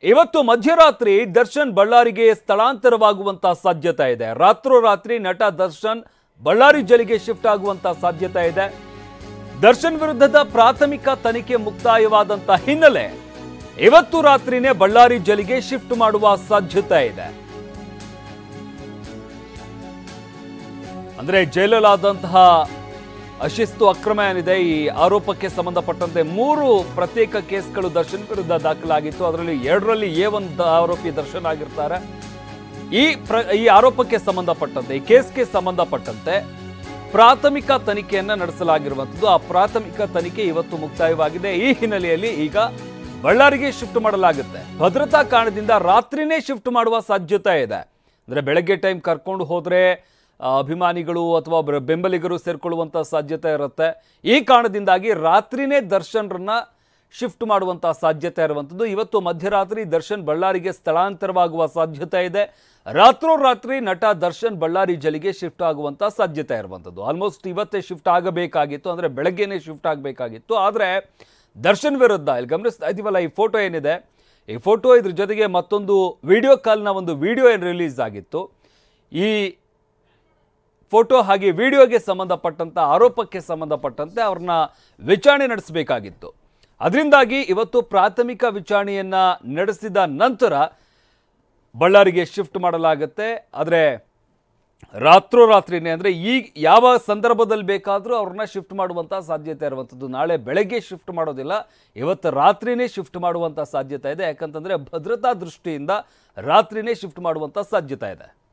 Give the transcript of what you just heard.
ಇವತ್ತು ಮಧ್ಯರಾತ್ರಿ ದರ್ಶನ್ ಬಳ್ಳಾರಿಗೆ ಸ್ಥಳಾಂತರವಾಗುವಂತ ಸಾಧ್ಯತೆ ಇದೆ. ರಾತ್ರೋರಾತ್ರಿ ನಟ ದರ್ಶನ್ ಬಳ್ಳಾರಿ ಜೈಲಿಗೆ ಶಿಫ್ಟ್ ಆಗುವಂತ ಸಾಧ್ಯತೆ ಇದೆ. ದರ್ಶನ್ ವಿರುದ್ಧದ ಪ್ರಾಥಮಿಕ ತನಿಖೆ ಮುಕ್ತಾಯವಾದಂತ ಹಿನ್ನೆಲೆ ಇವತ್ತು ರಾತ್ರಿನೇ ಬಳ್ಳಾರಿ ಜೈಲಿಗೆ ಶಿಫ್ಟ್ ಮಾಡುವ ಸಾಧ್ಯತೆ ಇದೆ. ಅಂದ್ರೆ ಜೈಲಲ್ಲಾದಂತಹ ಅಶಿಸ್ತು ಅಕ್ರಮ ಏನಿದೆ, ಈ ಆರೋಪಕ್ಕೆ ಸಂಬಂಧಪಟ್ಟಂತೆ 3 ಪ್ರತ್ಯೇಕ ಕೇಸ್ಗಳು ದರ್ಶನ್ ವಿರುದ್ಧ ದಾಖಲಾಗಿತ್ತು. ಅದರಲ್ಲಿ 2ರಲ್ಲಿ A1 ಆರೋಪಿ ದರ್ಶನ್ ಆಗಿರ್ತಾರೆ. ಈ ಆರೋಪಕ್ಕೆ ಸಂಬಂಧಪಟ್ಟಂತೆ, ಈ ಕೇಸ್ಗೆ ಸಂಬಂಧಪಟ್ಟಂತೆ ಪ್ರಾಥಮಿಕ ತನಿಖೆಯನ್ನ ನಡೆಸಲಾಗಿರುವಂಥದ್ದು. ಆ ಪ್ರಾಥಮಿಕ ತನಿಖೆ ಇವತ್ತು ಮುಕ್ತಾಯವಾಗಿದೆ. ಈ ಹಿನ್ನೆಲೆಯಲ್ಲಿ ಈಗ ಬಳ್ಳಾರಿಗೆ ಶಿಫ್ಟ್ ಮಾಡಲಾಗುತ್ತೆ. ಭದ್ರತಾ ಕಾರಣದಿಂದ ರಾತ್ರಿನೇ ಶಿಫ್ಟ್ ಮಾಡುವ ಸಾಧ್ಯತೆ ಇದೆ. ಅಂದ್ರೆ ಬೆಳಗ್ಗೆ ಟೈಮ್ ಕರ್ಕೊಂಡು ಹೋದ್ರೆ ಅಭಿಮಾನಿಗಳು ಅಥವಾ ಬೆಂಬಲಿಗರು ಸೇರ್ಕೊಳ್ಳುವಂಥ ಸಾಧ್ಯತೆ ಇರುತ್ತೆ. ಈ ಕಾರಣದಿಂದಾಗಿ ರಾತ್ರಿನೇ ದರ್ಶನ್ರನ್ನ ಶಿಫ್ಟ್ ಮಾಡುವಂಥ ಸಾಧ್ಯತೆ ಇರುವಂಥದ್ದು. ಇವತ್ತು ಮಧ್ಯರಾತ್ರಿ ದರ್ಶನ್ ಬಳ್ಳಾರಿಗೆ ಸ್ಥಳಾಂತರವಾಗುವ ಸಾಧ್ಯತೆ ಇದೆ. ರಾತ್ರೋರಾತ್ರಿ ನಟ ದರ್ಶನ್ ಬಳ್ಳಾರಿ ಜೈಲಿಗೆ ಶಿಫ್ಟ್ ಆಗುವಂಥ ಸಾಧ್ಯತೆ ಇರುವಂಥದ್ದು. ಆಲ್ಮೋಸ್ಟ್ ಇವತ್ತೇ ಶಿಫ್ಟ್ ಆಗಬೇಕಾಗಿತ್ತು, ಅಂದರೆ ಬೆಳಗ್ಗೆನೇ ಶಿಫ್ಟ್ ಆಗಬೇಕಾಗಿತ್ತು. ಆದರೆ ದರ್ಶನ್ ವಿರುದ್ಧ ಇಲ್ಲಿ ಗಮನಿಸ್ತಾ ಇದ್ದೀವಲ್ಲ, ಈ ಫೋಟೋ ಏನಿದೆ, ಈ ಫೋಟೋ ಇದ್ರ ಜೊತೆಗೆ ಮತ್ತೊಂದು ವಿಡಿಯೋ ಕಾಲ್ನ ಒಂದು ವಿಡಿಯೋ ಏನು ರಿಲೀಸ್ ಆಗಿತ್ತು. ಈ ಫೋಟೋ ಹಾಗೆ ವಿಡಿಯೋಗೆ ಸಂಬಂಧಪಟ್ಟಂತ ಆರೋಪಕ್ಕೆ ಸಂಬಂಧಪಟ್ಟಂತೆ ಅವ್ರನ್ನ ವಿಚಾರಣೆ ನಡೆಸಬೇಕಾಗಿತ್ತು. ಅದರಿಂದಾಗಿ ಇವತ್ತು ಪ್ರಾಥಮಿಕ ವಿಚಾರಣೆಯನ್ನ ನಡೆಸಿದ ನಂತರ ಬಳ್ಳಾರಿಗೆ ಶಿಫ್ಟ್ ಮಾಡಲಾಗುತ್ತೆ. ಆದರೆ ರಾತ್ರೋರಾತ್ರಿನೇ, ಅಂದರೆ ಈಗ ಯಾವ ಸಂದರ್ಭದಲ್ಲಿ ಬೇಕಾದರೂ ಅವ್ರನ್ನ ಶಿಫ್ಟ್ ಮಾಡುವಂಥ ಸಾಧ್ಯತೆ ಇರುವಂಥದ್ದು. ನಾಳೆ ಬೆಳಗ್ಗೆ ಶಿಫ್ಟ್ ಮಾಡೋದಿಲ್ಲ, ಇವತ್ತು ರಾತ್ರಿನೇ ಶಿಫ್ಟ್ ಮಾಡುವಂಥ ಸಾಧ್ಯತೆ ಇದೆ. ಯಾಕಂತಂದರೆ ಭದ್ರತಾ ದೃಷ್ಟಿಯಿಂದ ರಾತ್ರಿನೇ ಶಿಫ್ಟ್ ಮಾಡುವಂಥ ಸಾಧ್ಯತೆ ಇದೆ.